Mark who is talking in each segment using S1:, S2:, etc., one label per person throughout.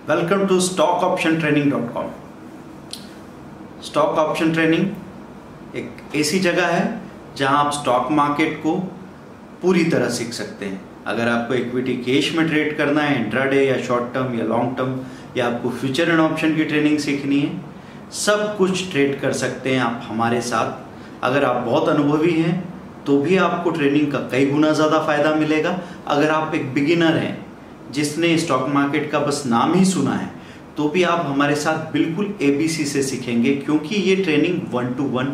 S1: Welcome to stockoptiontraining.com। Stock option training एक ऐसी जगह है जहां आप स्टॉक मार्केट को पूरी तरह सीख सकते हैं। अगर आपको इक्विटी कैश में ट्रेड करना है, इंट्राडे या शॉर्ट टर्म या लॉन्ग टर्म, या आपको फ्यूचर एंड ऑप्शन की ट्रेनिंग सीखनी है, सब कुछ ट्रेड कर सकते हैं आप हमारे साथ। अगर आप बहुत अनुभवी हैं तो भी आपको ट्रेनिंग का कई गुना ज़्यादा फायदा मिलेगा। अगर आप एक बिगिनर हैं जिसने स्टॉक मार्केट का बस नाम ही सुना है, तो भी आप हमारे साथ बिल्कुल ABC से सीखेंगे, क्योंकि ये ट्रेनिंग 1-to-1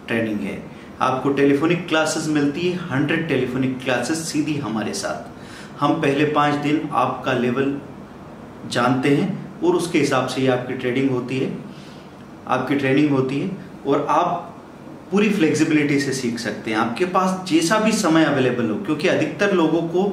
S1: ट्रेनिंग है। आपको टेलीफोनिक क्लासेस मिलती है, 100 टेलीफोनिक क्लासेस सीधी हमारे साथ। हम पहले 5 दिन आपका लेवल जानते हैं और उसके हिसाब से ही आपकी ट्रेनिंग होती है और आप पूरी फ्लेक्सिबिलिटी से सीख सकते हैं। आपके पास जैसा भी समय अवेलेबल हो, क्योंकि अधिकतर लोगों को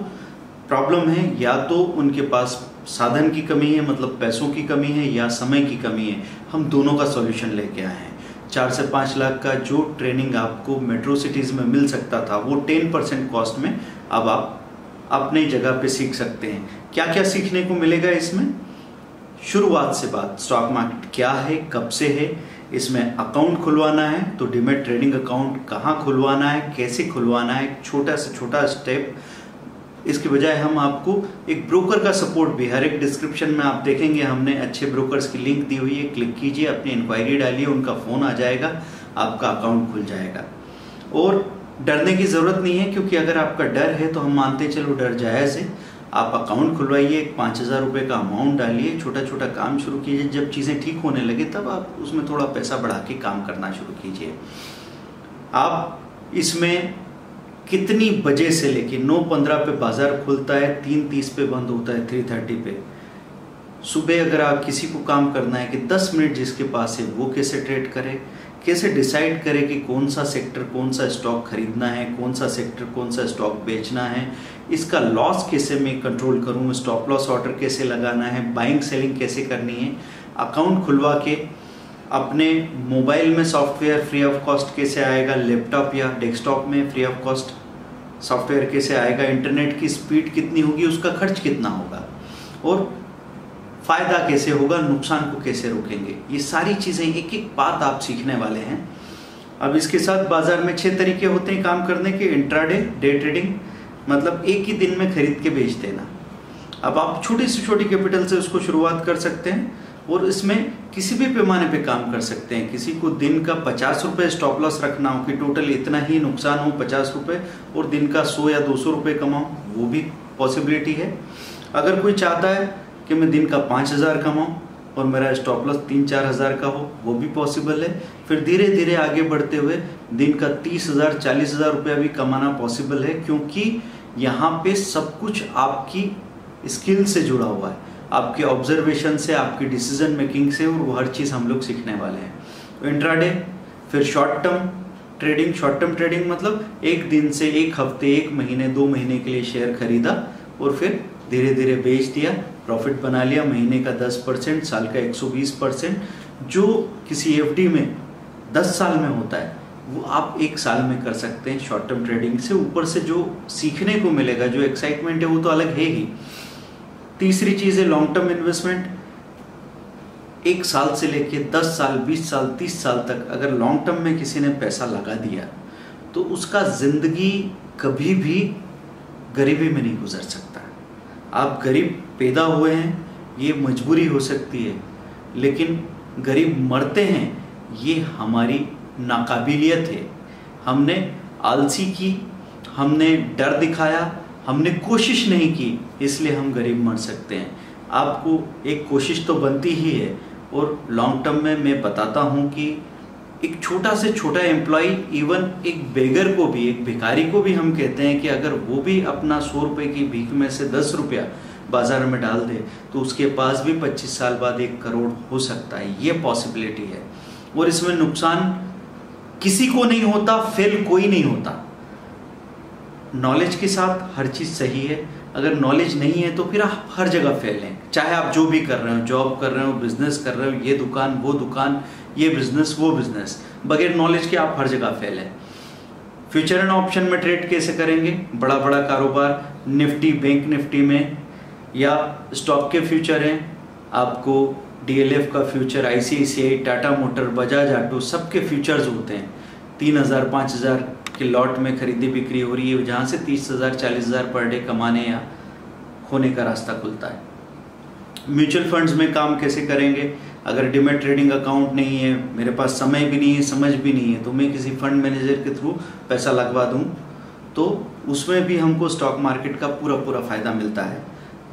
S1: प्रॉब्लम है या तो उनके पास साधन की कमी है, मतलब पैसों की कमी है, या समय की कमी है। हम दोनों का सॉल्यूशन लेके आए हैं। 4 से 5 लाख का जो ट्रेनिंग आपको मेट्रो सिटीज़ में मिल सकता था, वो 10% कॉस्ट में अब आप अपनी जगह पे सीख सकते हैं। क्या क्या सीखने को मिलेगा इसमें? शुरुआत से बात, स्टॉक मार्केट क्या है, कब से है, इसमें अकाउंट खुलवाना है तो डीमैट ट्रेडिंग अकाउंट कहाँ खुलवाना है, कैसे खुलवाना है, छोटा से छोटा स्टेप। इसके बजाय हम आपको एक ब्रोकर का सपोर्ट भी, हर एक डिस्क्रिप्शन में आप देखेंगे हमने अच्छे ब्रोकर्स की लिंक दी हुई है। क्लिक कीजिए, अपनी इंक्वायरी डालिए, उनका फ़ोन आ जाएगा, आपका अकाउंट खुल जाएगा। और डरने की ज़रूरत नहीं है, क्योंकि अगर आपका डर है तो हम मानते चलो डर जायज़ है। आप अकाउंट खुलवाइए, 5,000 रुपये का अमाउंट डालिए, छोटा छोटा काम शुरू कीजिए। जब चीज़ें ठीक होने लगे तब आप उसमें थोड़ा पैसा बढ़ा के काम करना शुरू कीजिए। आप इसमें कितनी बजे से लेके 9:15 पे बाजार खुलता है, 3:30 पे बंद होता है, 3:30 पे सुबह। अगर आप किसी को काम करना है कि 10 मिनट जिसके पास है वो कैसे ट्रेड करे, कैसे डिसाइड करे कि कौन सा सेक्टर, कौन सा स्टॉक खरीदना है, कौन सा सेक्टर, कौन सा स्टॉक बेचना है, इसका लॉस कैसे मैं कंट्रोल करूँ, स्टॉप लॉस ऑर्डर कैसे लगाना है, बाइंग सेलिंग कैसे करनी है, अकाउंट खुलवा के अपने मोबाइल में सॉफ्टवेयर फ्री ऑफ कॉस्ट कैसे आएगा, लैपटॉप या डेस्कटॉप में फ्री ऑफ कॉस्ट सॉफ्टवेयर कैसे आएगा, इंटरनेट की स्पीड कितनी होगी, उसका खर्च कितना होगा, और फ़ायदा कैसे होगा, नुकसान को कैसे रोकेंगे, ये सारी चीज़ें एक एक बात आप सीखने वाले हैं। अब इसके साथ बाजार में 6 तरीके होते हैं काम करने के। इंट्राडे, डे ट्रेडिंग, मतलब एक ही दिन में खरीद के बेच देना। अब आप छोटी से छोटी कैपिटल से उसको शुरुआत कर सकते हैं और इसमें किसी भी पैमाने पे काम कर सकते हैं। किसी को दिन का 50 रुपये स्टॉप लॉस रखना हो कि टोटल इतना ही नुकसान हो 50 रुपये, और दिन का 100 या 200 रुपये कमाऊँ, वो भी पॉसिबिलिटी है। अगर कोई चाहता है कि मैं दिन का 5,000 कमाऊँ और मेरा स्टॉप लॉस 3-4 हज़ार का हो, वो भी पॉसिबल है। फिर धीरे धीरे आगे बढ़ते हुए दिन का 30,000 40,000 रुपया भी कमाना पॉसिबल है, क्योंकि यहाँ पे सब कुछ आपकी स्किल से जुड़ा हुआ है, आपके ऑब्जर्वेशन से, आपकी डिसीजन मेकिंग से, और वो हर चीज़ हम लोग सीखने वाले हैं। तो इंट्राडे, फिर short term trading. Short term trading मतलब एक दिन से, एक हफ्ते, 1 महीने, 2 महीने के लिए शेयर खरीदा और फिर धीरे धीरे बेच दिया, प्रॉफिट बना लिया। महीने का 10%, साल का 120%। जो किसी FD में 10 साल में होता है, वो आप 1 साल में कर सकते हैं शॉर्ट टर्म ट्रेडिंग से। ऊपर से जो सीखने को मिलेगा, जो एक्साइटमेंट है, वो तो अलग है ही। तीसरी चीज़ है लॉन्ग टर्म इन्वेस्टमेंट। 1 साल से लेके 10 साल, 20 साल, 30 साल तक अगर लॉन्ग टर्म में किसी ने पैसा लगा दिया, तो उसका जिंदगी कभी भी गरीबी में नहीं गुजर सकता। आप गरीब पैदा हुए हैं, ये मजबूरी हो सकती है, लेकिन गरीब मरते हैं, ये हमारी नाकाबिलियत है। हमने आलसी की, हमने डर दिखाया, हमने कोशिश नहीं की, इसलिए हम गरीब मर सकते हैं। आपको एक कोशिश तो बनती ही है। और लॉन्ग टर्म में मैं बताता हूँ कि एक छोटा से छोटा एम्प्लॉय, इवन एक बेगर को भी, एक भिखारी को भी हम कहते हैं कि अगर वो भी अपना 100 रुपये की भीख में से 10 रुपया बाजार में डाल दे, तो उसके पास भी 25 साल बाद 1 करोड़ हो सकता है। ये पॉसिबिलिटी है। और इसमें नुकसान किसी को नहीं होता, फेल कोई नहीं होता। नॉलेज के साथ हर चीज़ सही है। अगर नॉलेज नहीं है तो फिर आप हर जगह फेल हैं। चाहे आप जो भी कर रहे हो, जॉब कर रहे हो, बिजनेस कर रहे हो, ये दुकान वो दुकान, ये बिजनेस वो बिजनेस, बगैर नॉलेज के आप हर जगह फेल हैं। फ्यूचर एंड ऑप्शन में ट्रेड कैसे करेंगे? बड़ा बड़ा कारोबार, निफ्टी, बैंक निफ्टी में, या स्टॉक के फ्यूचर हैं, आपको DLF का future, ICICI, Tata motor, Bajaj auto, सबके फ्यूचर्स होते हैं। 3,000 5,000 के लॉट में खरीदी बिक्री हो रही है, जहाँ से 30,000 40,000 पर डे कमाने या होने का रास्ता खुलता है। म्यूचुअल फंड्स में काम कैसे करेंगे? अगर डिमेट ट्रेडिंग अकाउंट नहीं है, मेरे पास समय भी नहीं है, समझ भी नहीं है, तो मैं किसी फंड मैनेजर के थ्रू पैसा लगवा दूं तो उसमें भी हमको स्टॉक मार्केट का पूरा फ़ायदा मिलता है।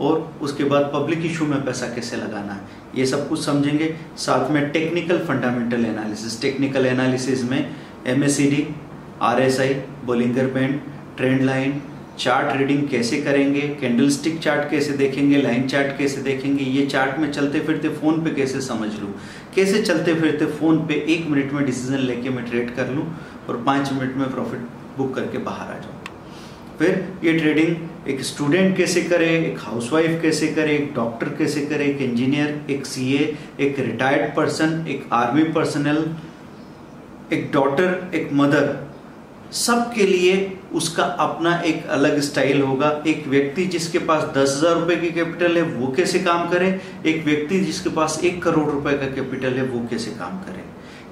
S1: और उसके बाद पब्लिक इशू में पैसा कैसे लगाना है, ये सब कुछ समझेंगे। साथ में technical fundamental analysis, technical analysis में MACD, RSI, Bollinger band, trend line, chart reading कैसे करेंगे, कैंडलस्टिक चार्ट कैसे देखेंगे, लाइन चार्ट कैसे देखेंगे, ये चार्ट में चलते फिरते फ़ोन पे कैसे समझ लूँ, कैसे चलते फिरते फ़ोन पे 1 मिनट में डिसीजन लेके मैं ट्रेड कर लूँ और 5 मिनट में प्रॉफिट बुक करके बाहर आ जाऊँ। फिर ये ट्रेडिंग एक स्टूडेंट कैसे करे, एक हाउसवाइफ कैसे करे, एक डॉक्टर कैसे करे, एक इंजीनियर, एक CA, एक रिटायर्ड पर्सन, एक आर्मी पर्सनल, एक डॉटर, एक मदर, सबके लिए उसका अपना एक अलग स्टाइल होगा। एक व्यक्ति जिसके पास 10,000 रुपए की कैपिटल है वो कैसे काम करे, एक व्यक्ति जिसके पास 1 करोड़ रुपए का कैपिटल है वो कैसे काम करे,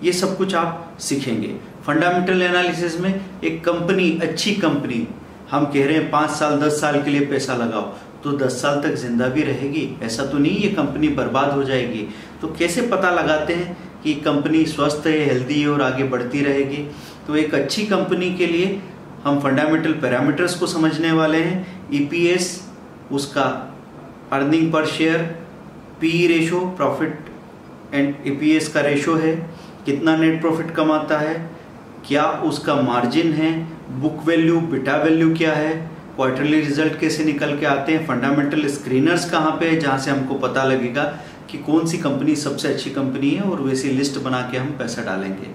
S1: ये सब कुछ आप सीखेंगे। फंडामेंटल एनालिसिस में एक कंपनी, अच्छी कंपनी, हम कह रहे हैं 5 साल 10 साल के लिए पैसा लगाओ, तो 10 साल तक जिंदा भी रहेगी? ऐसा तो नहीं ये कंपनी बर्बाद हो जाएगी। तो कैसे पता लगाते हैं कि कंपनी स्वस्थ है, हेल्दी है और आगे बढ़ती रहेगी? तो एक अच्छी कंपनी के लिए हम फंडामेंटल पैरामीटर्स को समझने वाले हैं। EPS, उसका earning per share, PE ratio, profit and EPS का रेशो है, कितना नेट प्रॉफिट कमाता है, क्या उसका मार्जिन है, बुक वैल्यू, बिटा वैल्यू क्या है, क्वार्टरली रिजल्ट कैसे निकल के आते हैं, फंडामेंटल स्क्रीनर्स कहाँ पे है जहाँ से हमको पता लगेगा कि कौन सी कंपनी सबसे अच्छी कंपनी है, और वैसी लिस्ट बना के हम पैसा डालेंगे।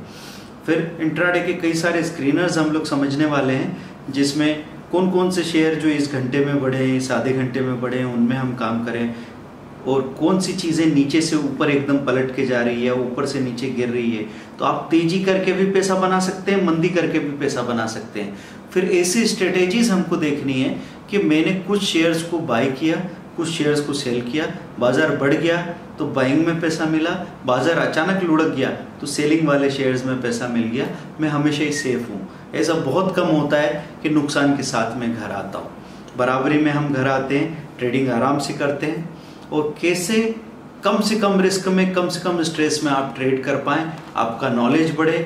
S1: फिर इंट्राडे के कई सारे स्क्रीनर्स हम लोग समझने वाले हैं, जिसमें कौन कौन से शेयर जो इस घंटे में बढ़े हैं, इस आधे घंटे में बढ़े हैं, उनमें हम काम करें, और कौन सी चीज़ें नीचे से ऊपर एकदम पलट के जा रही है, ऊपर से नीचे गिर रही है। तो आप तेजी करके भी पैसा बना सकते हैं, मंदी करके भी पैसा बना सकते हैं। फिर ऐसी स्ट्रेटेजीज हमको देखनी है कि मैंने कुछ शेयर्स को बाय किया, कुछ शेयर्स को सेल किया, बाजार बढ़ गया तो बाइंग में पैसा मिला, बाजार अचानक लुढ़क गया तो सेलिंग वाले शेयर्स में पैसा मिल गया, मैं हमेशा ही सेफ हूँ। ऐसा बहुत कम होता है कि नुकसान के साथ में घर आता हूँ। बराबरी में हम घर आते हैं, ट्रेडिंग आराम से करते हैं, और कैसे कम से कम रिस्क में, कम से कम स्ट्रेस में आप ट्रेड कर पाएं, आपका नॉलेज बढ़े,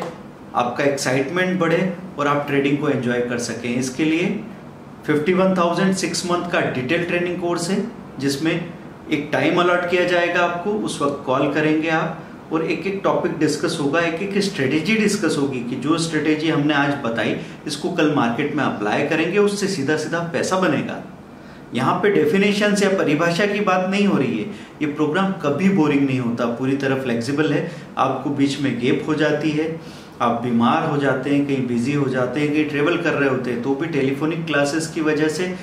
S1: आपका एक्साइटमेंट बढ़े और आप ट्रेडिंग को एंजॉय कर सकें। इसके लिए 51,000 6 मंथ का डिटेल ट्रेनिंग कोर्स है, जिसमें एक टाइम अलॉट किया जाएगा आपको, उस वक्त कॉल करेंगे आप और एक एक टॉपिक डिस्कस होगा, एक एक स्ट्रेटेजी डिस्कस होगी कि जो स्ट्रेटेजी हमने आज बताई इसको कल मार्केट में अप्लाई करेंगे, उससे सीधा सीधा पैसा बनेगा। यहाँ पे डेफिनेशन या परिभाषा की बात नहीं हो रही है। ये प्रोग्राम कभी बोरिंग नहीं होता, पूरी तरह फ्लेक्सिबल है। आपको बीच में गैप हो जाती है, आप बीमार हो जाते हैं, कहीं बिजी हो जाते हैं, कहीं ट्रेवल कर रहे होते हैं, तो भी टेलीफोनिक क्लासेस की वजह से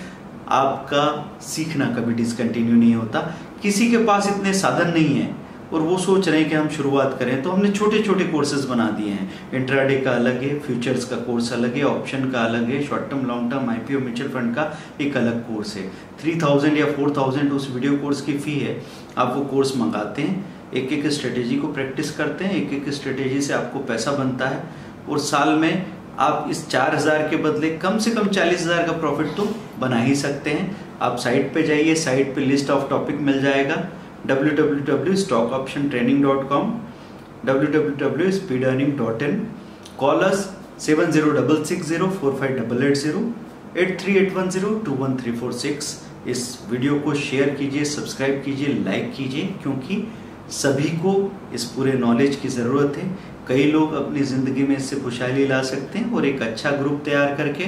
S1: आपका सीखना कभी डिसकंटिन्यू नहीं होता। किसी के पास इतने साधन नहीं है और वो सोच रहे हैं कि हम शुरुआत करें, तो हमने छोटे छोटे कोर्सेज बना दिए हैं। इंट्राडे का अलग है, फ्यूचर्स का कोर्स अलग है, ऑप्शन का अलग है, short term long term IPO mutual fund का एक अलग कोर्स है। 3,000 या 4,000 उस वीडियो कोर्स की फी है। आप वो कोर्स मंगाते हैं, एक एक स्ट्रेटेजी को प्रैक्टिस करते हैं, एक एक स्ट्रेटेजी से आपको पैसा बनता है, और साल में आप इस 4,000 के बदले कम से कम 40,000 का प्रॉफिट तो बना ही सकते हैं। आप साइट पे जाइए, साइट पे लिस्ट ऑफ टॉपिक मिल जाएगा, www.stockoptiontraining.com, www.speedearning.in। कॉल अस 7066045880, 8381021346। इस वीडियो को शेयर कीजिए, सब्सक्राइब कीजिए, लाइक कीजिए, क्योंकि सभी को इस पूरे नॉलेज की ज़रूरत है। कई लोग अपनी ज़िंदगी में इससे खुशहाली ला सकते हैं, और एक अच्छा ग्रुप तैयार करके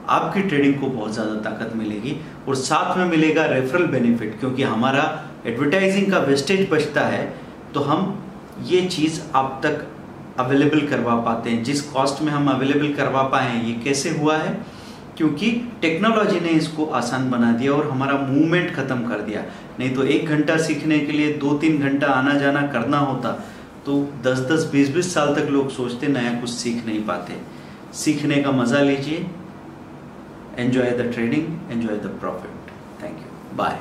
S1: आपकी ट्रेडिंग को बहुत ज़्यादा ताकत मिलेगी, और साथ में मिलेगा रेफरल बेनिफिट, क्योंकि हमारा एडवर्टाइजिंग का वेस्टेज बचता है तो हम ये चीज़ आप तक अवेलेबल करवा पाते हैं। जिस कॉस्ट में हम अवेलेबल करवा पाए हैं, ये कैसे हुआ है? क्योंकि टेक्नोलॉजी ने इसको आसान बना दिया और हमारा मूवमेंट ख़त्म कर दिया। नहीं तो 1 घंटा सीखने के लिए 2-3 घंटा आना जाना करना होता, तो 10-10, 20-20 साल तक लोग सोचते नया कुछ सीख नहीं पाते। सीखने का मज़ा लीजिए, enjoy the trading, enjoy the profit. Thank you, bye.